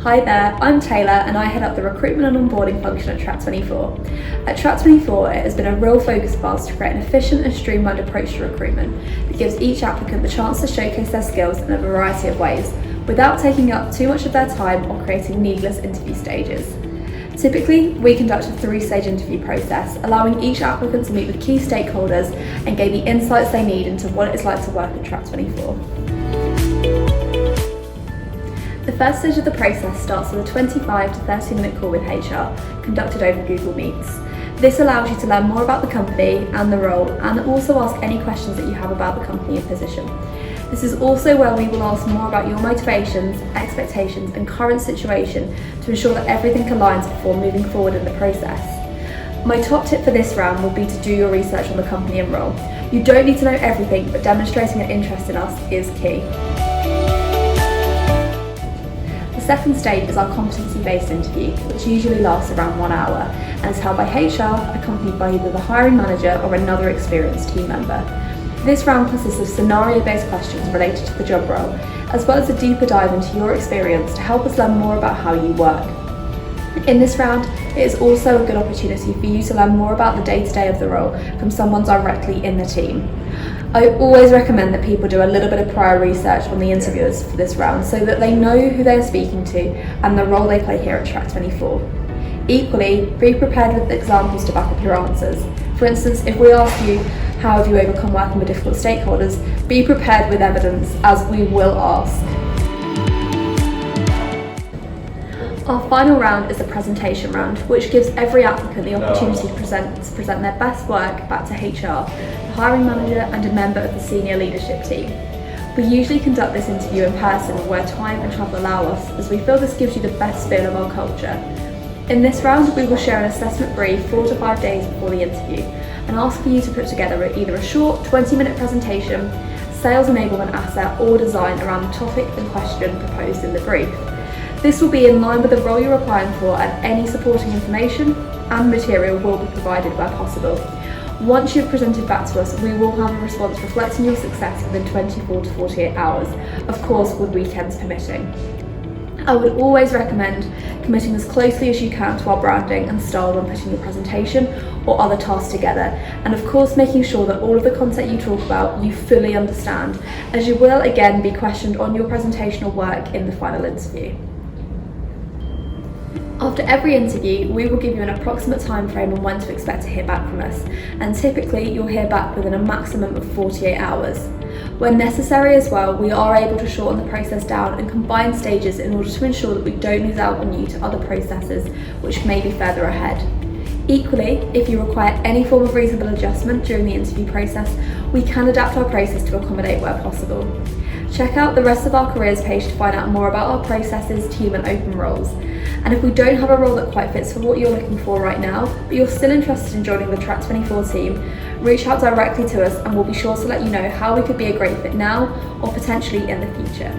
Hi there, I'm Tayla and I head up the recruitment and onboarding function at Track24. At Track24, it has been a real focus of ours to create an efficient and streamlined approach to recruitment that gives each applicant the chance to showcase their skills in a variety of ways, without taking up too much of their time or creating needless interview stages. Typically, we conduct a 3-stage interview process, allowing each applicant to meet with key stakeholders and gain the insights they need into what it is like to work at Track24. The first stage of the process starts with a 25 to 30 minute call with HR, conducted over Google Meets. This allows you to learn more about the company and the role, and also ask any questions that you have about the company and position. This is also where we will ask more about your motivations, expectations and current situation to ensure that everything aligns before moving forward in the process. My top tip for this round would be to do your research on the company and role. You don't need to know everything, but demonstrating an interest in us is key. The second stage is our competency-based interview, which usually lasts around 1 hour and is held by HR, accompanied by either the hiring manager or another experienced team member. This round consists of scenario-based questions related to the job role, as well as a deeper dive into your experience to help us learn more about how you work. In this round, it is also a good opportunity for you to learn more about the day-to-day of the role from someone directly in the team. I always recommend that people do a little bit of prior research on the interviewers for this round so that they know who they are speaking to and the role they play here at Track24. Equally, be prepared with examples to back up your answers. For instance, if we ask you, how have you overcome working with difficult stakeholders, be prepared with evidence, as we will ask. Our final round is the presentation round, which gives every applicant the opportunity to present their best work back to HR, the hiring manager and a member of the senior leadership team. We usually conduct this interview in person where time and travel allow us, as we feel this gives you the best feel of our culture. In this round, we will share an assessment brief 4 to 5 days before the interview and ask for you to put together either a short 20-minute presentation, sales enablement asset or design around the topic and question proposed in the brief. This will be in line with the role you're applying for, and any supporting information and material will be provided where possible. Once you've presented back to us, we will have a response reflecting your success within 24 to 48 hours, of course with weekends permitting. I would always recommend committing as closely as you can to our branding and style when putting your presentation or other tasks together, and of course making sure that all of the content you talk about you fully understand, as you will again be questioned on your presentation or work in the final interview. After every interview, we will give you an approximate time frame on when to expect to hear back from us, and typically you'll hear back within a maximum of 48 hours. When necessary as well, we are able to shorten the process down and combine stages in order to ensure that we don't lose out on you to other processes which may be further ahead. Equally, if you require any form of reasonable adjustment during the interview process, we can adapt our process to accommodate where possible. Check out the rest of our careers page to find out more about our processes, team and open roles. And if we don't have a role that quite fits for what you're looking for right now, but you're still interested in joining the Track24 team, reach out directly to us and we'll be sure to let you know how we could be a great fit now or potentially in the future.